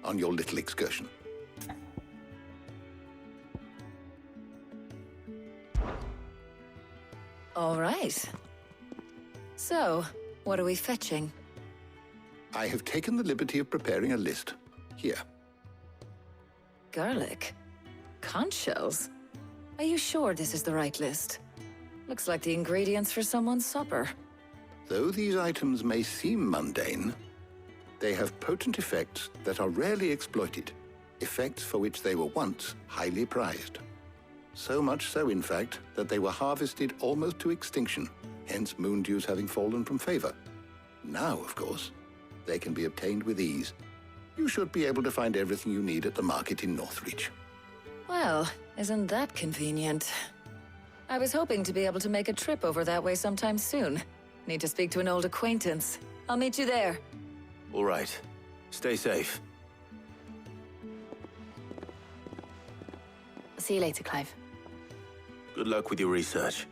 on your little excursion. All right. So, what are we fetching? I have taken the liberty of preparing a list. Here. Garlic? Conch shells? Are you sure this is the right list? Looks like the ingredients for someone's supper. Though these items may seem mundane, they have potent effects that are rarely exploited, effects for which they were once highly prized. So much so, in fact, that they were harvested almost to extinction, hence moon dews having fallen from favor. Now, of course, they can be obtained with ease. You should be able to find everything you need at the market in Northreach. Well, isn't that convenient? I was hoping to be able to make a trip over that way sometime soon. Need to speak to an old acquaintance. I'll meet you there. All right. Stay safe. See you later, Clive. Good luck with your research.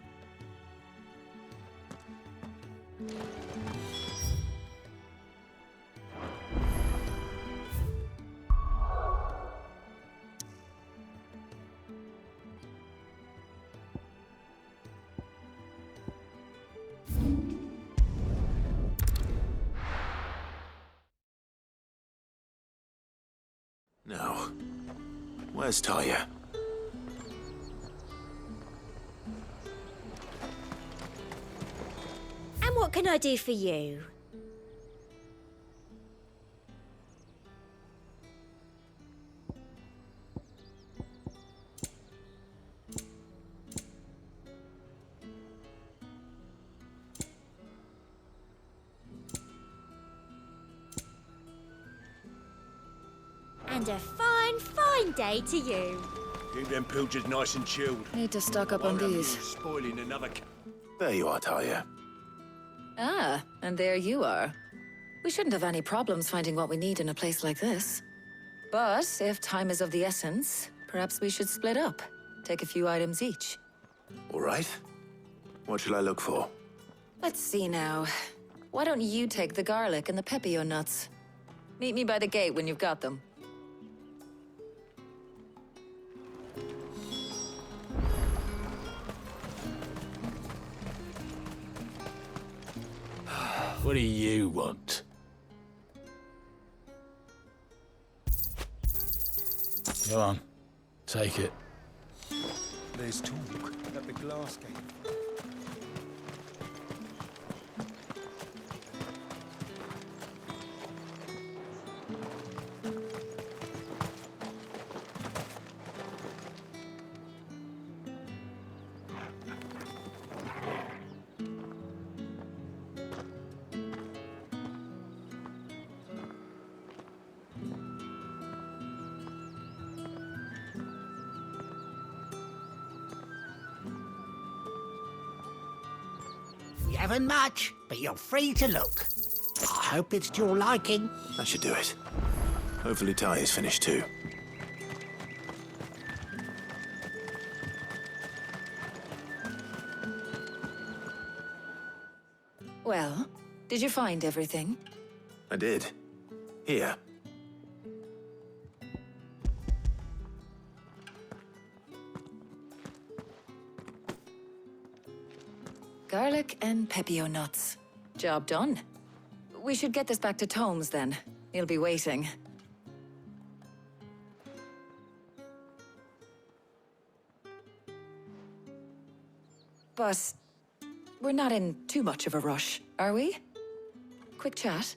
Now, where's Taya? And what can I do for you? And a fine, fine day to you. Keep them pilchards nice and chilled. Need to stock up on Won't have you these. spoiling another There you are, Taya. Ah, and there you are. We shouldn't have any problems finding what we need in a place like this. But if time is of the essence, perhaps we should split up. Take a few items each. All right. What shall I look for? Let's see now. Why don't you take the garlic and the pepio nuts? Meet me by the gate when you've got them. What do you want? Go on, take it. There's talk at the glass gate. We haven't much, but you're free to look. I hope it's to your liking. That should do it. Hopefully Taya's finished too. Well, did you find everything? I did. Here. Garlic and pepio nuts. Job done. We should get this back to Tomes then. He'll be waiting. But we're not in too much of a rush, are we? Quick chat.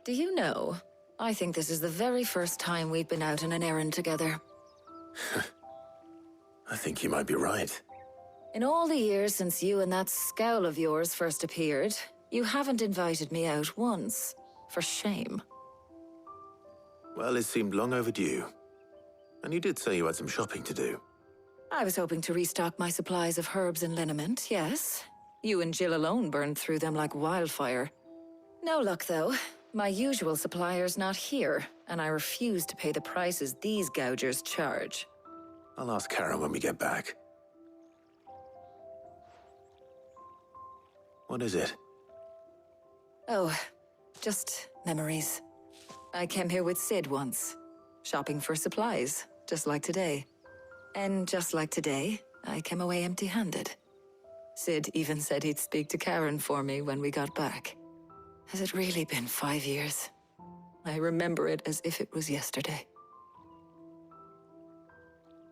Do you know, I think this is the very first time we've been out on an errand together. I think you might be right. In all the years since you and that scowl of yours first appeared, you haven't invited me out once. For shame. Well, it seemed long overdue. And you did say you had some shopping to do. I was hoping to restock my supplies of herbs and liniment, yes. You and Jill alone burned through them like wildfire. No luck, though. My usual supplier's not here, and I refuse to pay the prices these gougers charge. I'll ask Karen when we get back. What is it? Oh, just memories. I came here with Sid once, shopping for supplies, just like today. And just like today, I came away empty-handed. Sid even said he'd speak to Karen for me when we got back. Has it really been 5 years? I remember it as if it was yesterday.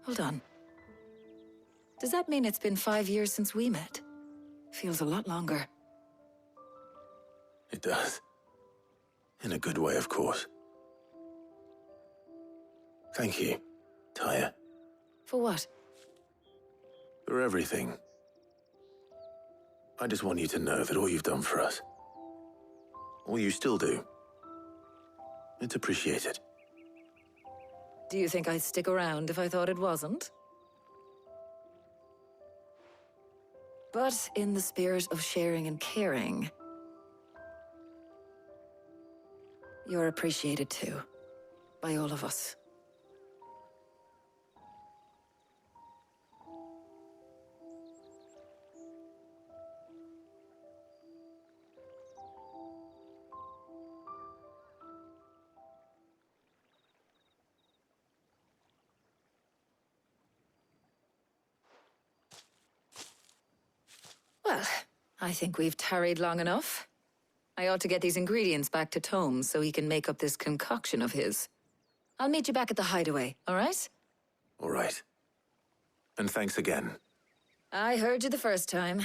Hold on. Does that mean it's been 5 years since we met? Feels a lot longer. It does. In a good way, of course. Thank you, Taya. For what? For everything. I just want you to know that all you've done for us, all you still do, it's appreciated. Do you think I'd stick around if I thought it wasn't? But in the spirit of sharing and caring, you're appreciated too, by all of us. Well, I think we've tarried long enough. I ought to get these ingredients back to Tomes so he can make up this concoction of his. I'll meet you back at the hideaway, all right? All right. And thanks again. I heard you the first time.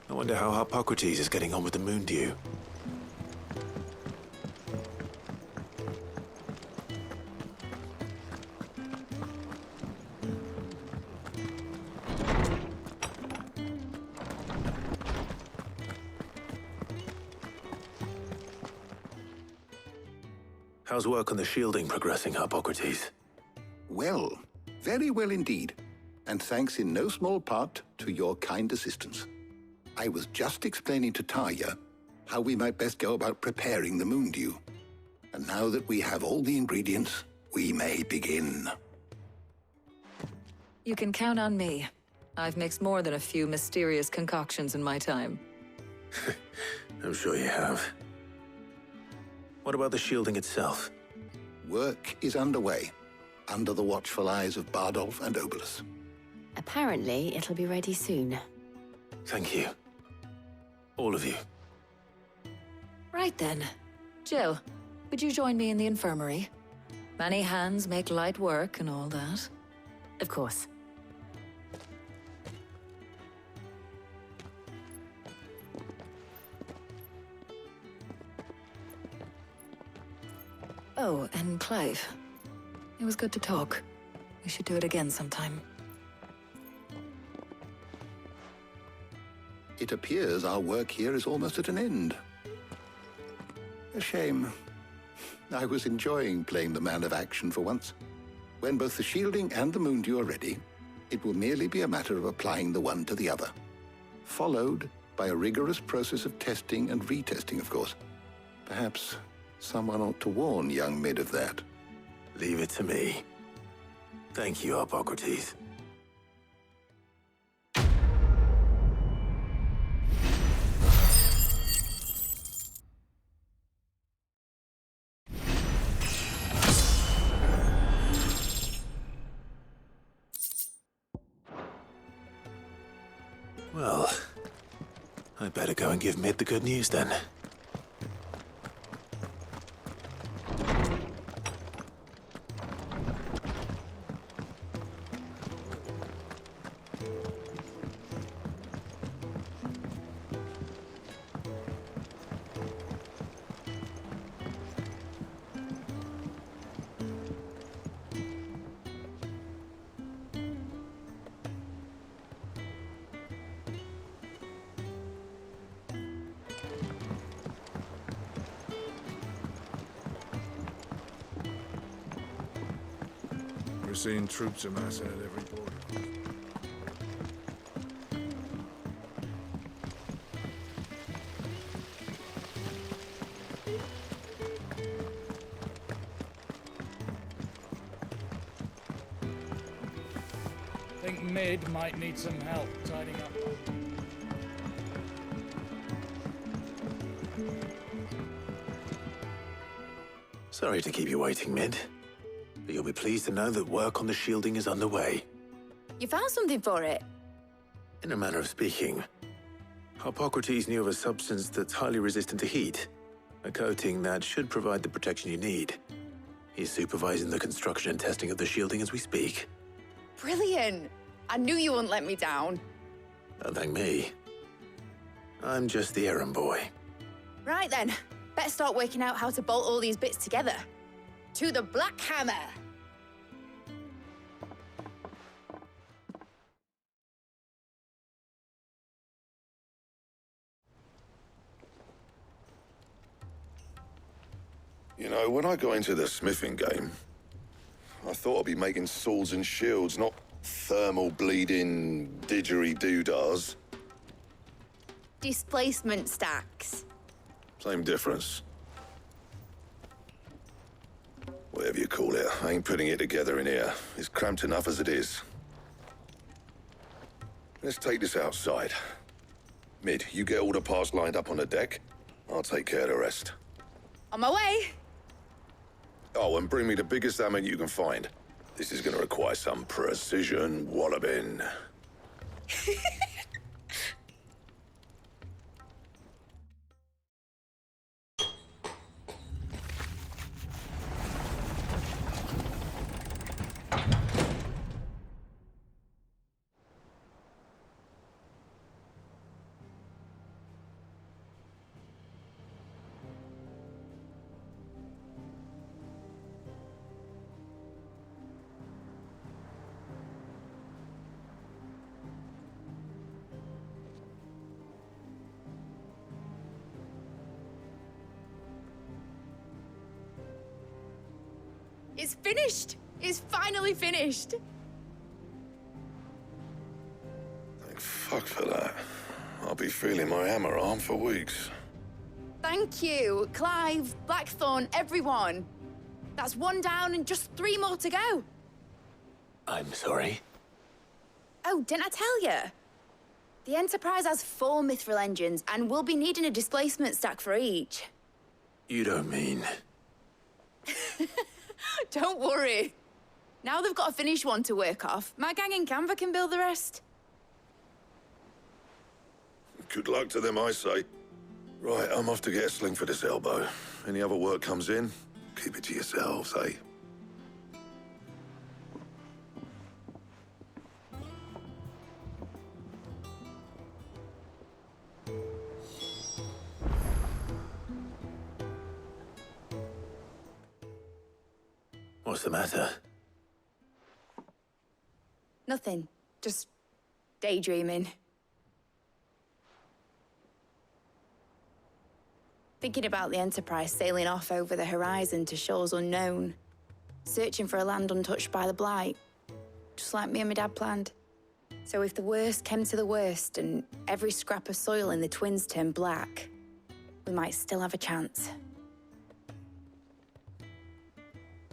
I wonder how Hippocrates is getting on with the moon dew. How's work on the shielding progressing, Hippocrates? Well, very well indeed. And thanks in no small part to your kind assistance. I was just explaining to Taya how we might best go about preparing the moon dew. And now that we have all the ingredients, we may begin. You can count on me. I've mixed more than a few mysterious concoctions in my time. I'm sure you have. What about the shielding itself? Work is underway, under the watchful eyes of Bardolph and Obolus. Apparently, it'll be ready soon. Thank you. All of you. Right then. Jill, would you join me in the infirmary? Many hands make light work and all that. Of course. Oh, and Clive. It was good to talk. We should do it again sometime. It appears our work here is almost at an end. A shame. I was enjoying playing the man of action for once. When both the shielding and the moon dew are ready, it will merely be a matter of applying the one to the other. Followed by a rigorous process of testing and retesting, of course. Perhaps someone ought to warn young Mid of that. Leave it to me. Thank you, Hippocrates. Well, I'd better go and give Mid the good news then. We're seeing troops amassing at every border. Think Mid might need some help tidying up. Sorry to keep you waiting, Mid. But you'll be pleased to know that work on the shielding is underway. You found something for it? In a manner of speaking, Hippocrates knew of a substance that's highly resistant to heat, a coating that should provide the protection you need. He's supervising the construction and testing of the shielding as we speak. Brilliant! I knew you wouldn't let me down. Don't thank me. I'm just the errand boy. Right then, better start working out how to bolt all these bits together. To the Black Hammer! You know, when I got into the smithing game, I thought I'd be making swords and shields, not thermal bleeding didgeridoo-dahs. Displacement stacks. Same difference. Whatever you call it, I ain't putting it together in here. It's cramped enough as it is. Let's take this outside. Mid, you get all the parts lined up on the deck. I'll take care of the rest. On my way! Oh, and bring me the biggest hammer you can find. This is gonna require some precision walloping. It's finished! It's finally finished! Thank fuck for that. I'll be feeling my hammer arm for weeks. Thank you, Clive, Blackthorn, everyone. That's one down and just 3 more to go. I'm sorry. Oh, didn't I tell you? The Enterprise has 4 mithril engines, and we'll be needing a displacement stack for each. You don't mean... Don't worry. Now they've got a finished one to work off, my gang in Canva can build the rest. Good luck to them, I say. Right, I'm off to get a sling for this elbow. Any other work comes in, keep it to yourselves, eh? What's the matter? Nothing. Just daydreaming. Thinking about the Enterprise sailing off over the horizon to shores unknown, searching for a land untouched by the Blight, just like me and my dad planned. So if the worst came to the worst and every scrap of soil in the Twins turned black, we might still have a chance.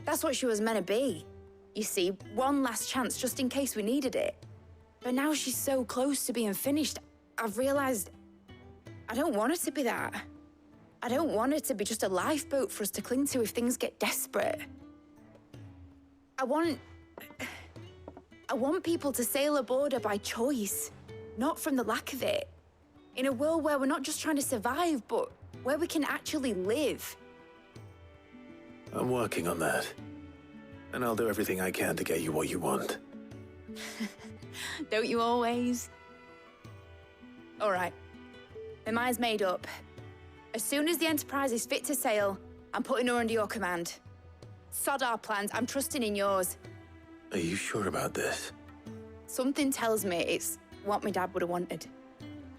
That's what she was meant to be. You see, one last chance just in case we needed it. But now she's so close to being finished, I've realized I don't want her to be that. I don't want her to be just a lifeboat for us to cling to if things get desperate. I want people to sail aboard her by choice, not from the lack of it. In a world where we're not just trying to survive, but where we can actually live. I'm working on that. And I'll do everything I can to get you what you want. Don't you always? All right. My mind's made up. As soon as the Enterprise is fit to sail, I'm putting her under your command. Sod our plans, I'm trusting in yours. Are you sure about this? Something tells me it's what my dad would have wanted.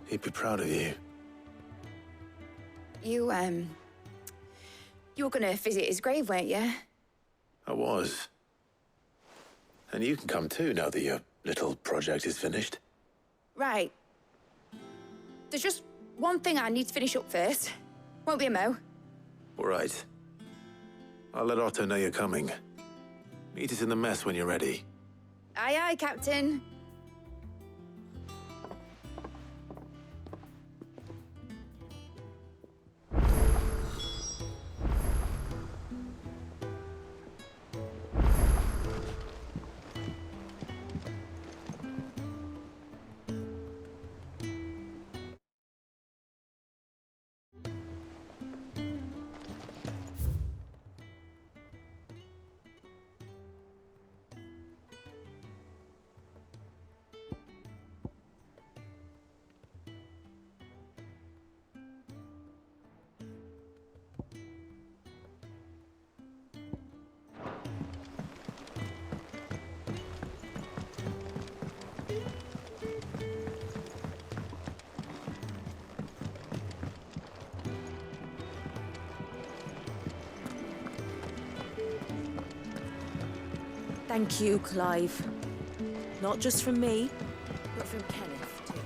He'd be proud of you. You were gonna visit his grave, weren't you? I was. And you can come too now that your little project is finished. Right. There's just one thing I need to finish up first. Won't be a mo. All right. I'll let Otto know you're coming. Meet us in the mess when you're ready. Aye, aye, Captain. Thank you, Clive. Not just from me, but from Kenneth, too.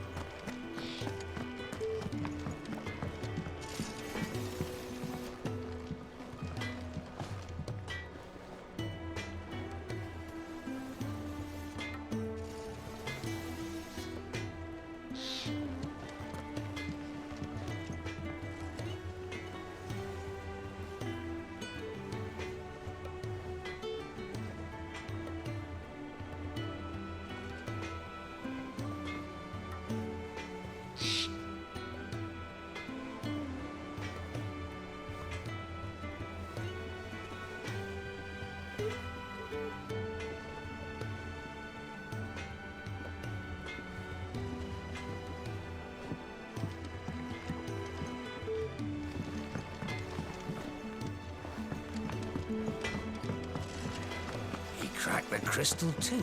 He cracked the crystal too.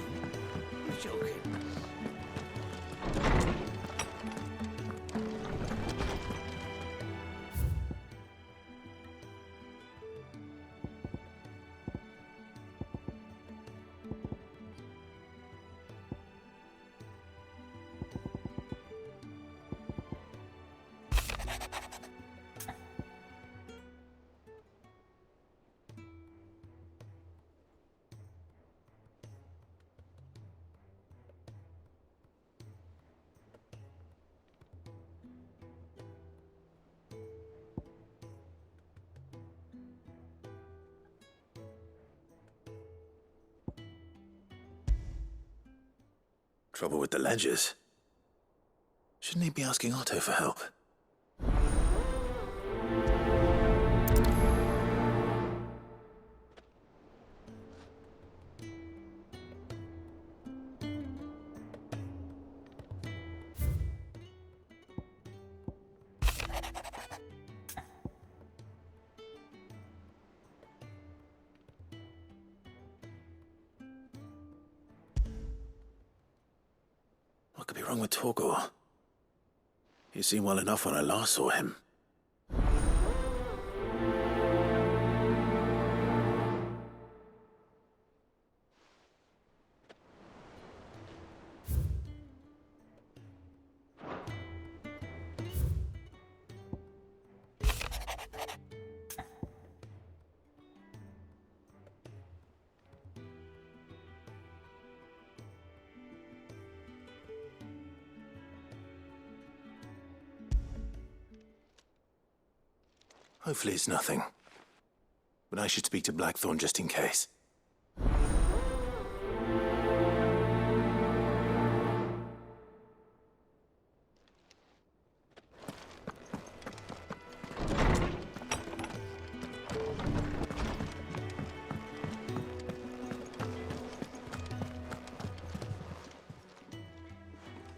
You're joking. Trouble with the ledgers. Shouldn't he be asking Otto for help? What could be wrong with Torgor? He seemed well enough when I last saw him. Hopefully it's nothing. But I should speak to Blackthorn just in case.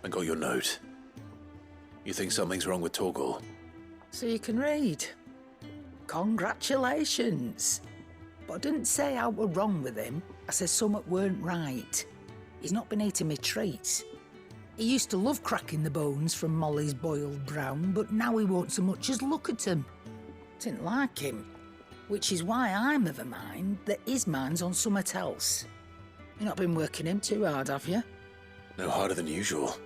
I got your note. You think something's wrong with Torgal? So you can read. Congratulations. But I didn't say I were wrong with him. I said something weren't right. He's not been eating me treats. He used to love cracking the bones from Molly's boiled brown, but now he won't so much as look at them. Didn't like him. Which is why I'm of a mind that his mind's on something else. You've not been working him too hard, have you? No harder than usual.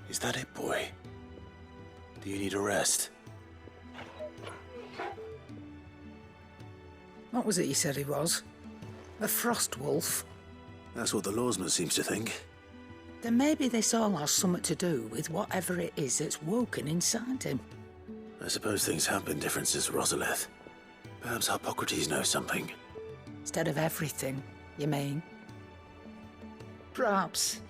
Is that it, boy? Do you need a rest? What was it you said he was? A frost wolf? That's what the lawsman seems to think. Then maybe this all has something to do with whatever it is that's woken inside him. I suppose things have been different since Rosalith. Perhaps Hippocrates knows something. Instead of everything, you mean? Perhaps.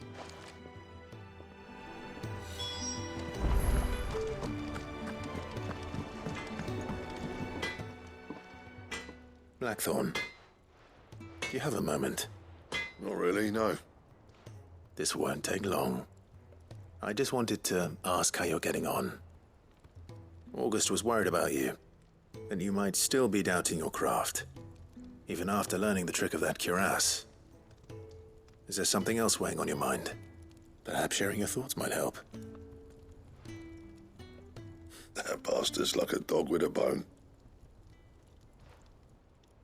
Blackthorn, do you have a moment? Not really, no. This won't take long. I just wanted to ask how you're getting on. August was worried about you, and you might still be doubting your craft, even after learning the trick of that cuirass. Is there something else weighing on your mind? Perhaps sharing your thoughts might help. That bastard's like a dog with a bone.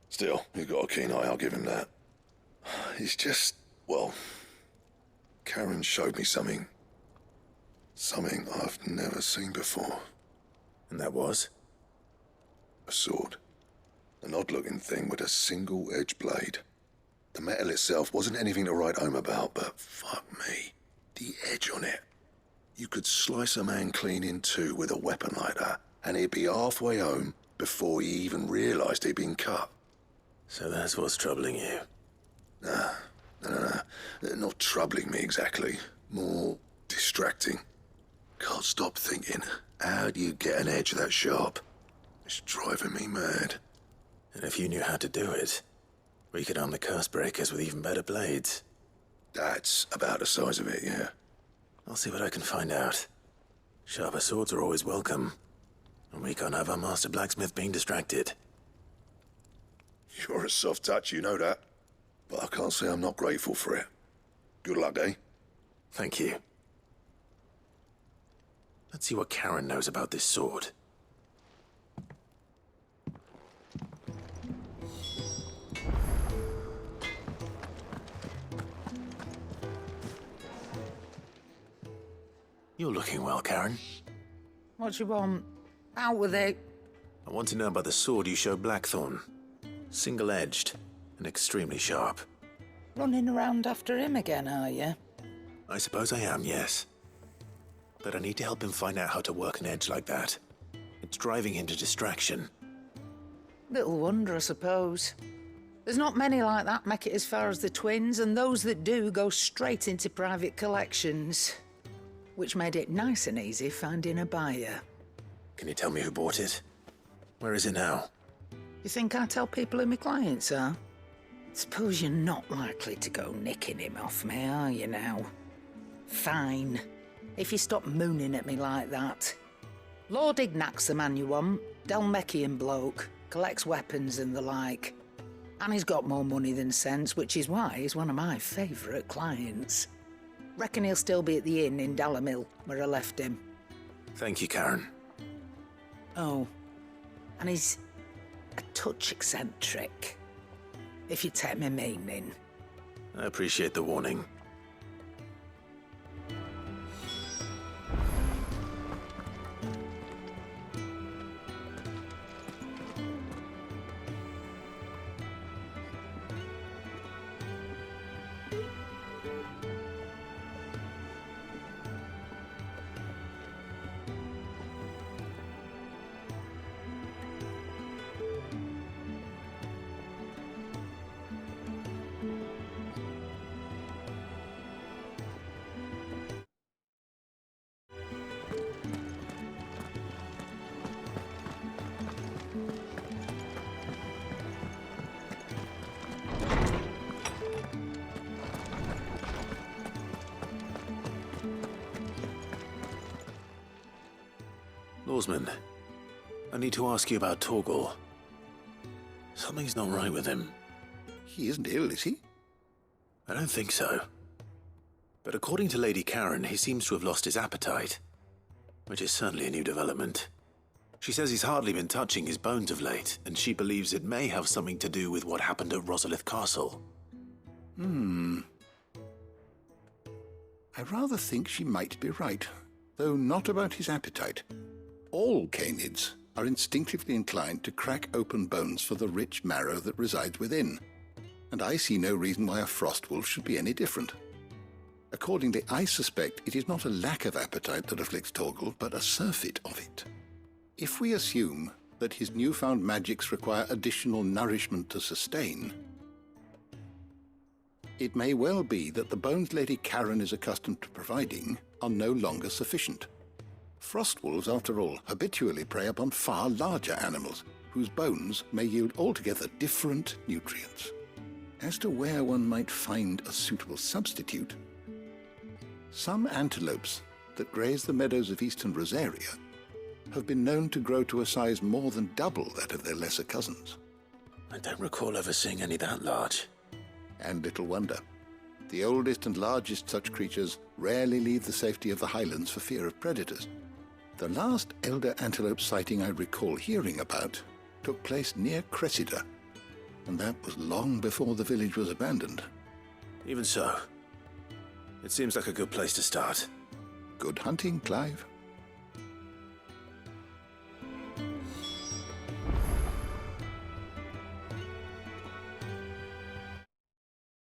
Still, you've got a keen eye, I'll give him that. It's just, well, Karen showed me something. Something I've never seen before. And that was? A sword. An odd-looking thing with a single-edged blade. The metal itself wasn't anything to write home about, but fuck me, the edge on it. You could slice a man clean in two with a weapon like that, and he'd be halfway home before he even realised he'd been cut. So that's what's troubling you? Nah, not troubling me exactly. More distracting. Can't stop thinking, how do you get an edge that sharp? It's driving me mad. And if you knew how to do it, we could arm the curse breakers with even better blades. That's about the size of it, yeah. I'll see what I can find out. Sharper swords are always welcome. And we can't have our master blacksmith being distracted. You're a soft touch, you know that. But I can't say I'm not grateful for it. Good luck, eh? Thank you. Let's see what Karen knows about this sword. You're looking well, Karen. What do you want? Out with it. I want to know about the sword you showed Blackthorn. Single-edged and extremely sharp. Running around after him again, are you? I suppose I am, yes. But I need to help him find out how to work an edge like that. It's driving him to distraction. Little wonder, I suppose. There's not many like that make it as far as the twins, and those that do go straight into private collections. Which made it nice and easy finding a buyer. Can you tell me who bought it? Where is it now? You think I tell people who my clients are? Suppose you're not likely to go nicking him off me, are you now? Fine. If you stop mooning at me like that. Lord Ignac's the man you want. Dalmekian bloke. Collects weapons and the like. And he's got more money than sense, which is why he's one of my favourite clients. Reckon he'll still be at the inn in Dalamil, where I left him. Thank you, Karen. Oh, and he's a touch eccentric, if you take my meaning. I appreciate the warning. Lawsman, I need to ask you about Torgal. Something's not right with him. He isn't ill, is he? I don't think so. But according to Lady Karen, he seems to have lost his appetite, which is certainly a new development. She says he's hardly been touching his bones of late, and she believes it may have something to do with what happened at Rosalith Castle. I rather think she might be right, though not about his appetite. All canids are instinctively inclined to crack open bones for the rich marrow that resides within, and I see no reason why a frost wolf should be any different. Accordingly, I suspect it is not a lack of appetite that afflicts Torgal, but a surfeit of it. If we assume that his newfound magics require additional nourishment to sustain, it may well be that the bones Lady Karen is accustomed to providing are no longer sufficient. Frostwolves, after all, habitually prey upon far larger animals, whose bones may yield altogether different nutrients. As to where one might find a suitable substitute, some antelopes that graze the meadows of eastern Rosaria have been known to grow to a size more than double that of their lesser cousins. I don't recall ever seeing any that large. And little wonder. The oldest and largest such creatures rarely leave the safety of the highlands for fear of predators. The last elder antelope sighting I recall hearing about took place near Cressida, and that was long before the village was abandoned. Even so, it seems like a good place to start. Good hunting, Clive.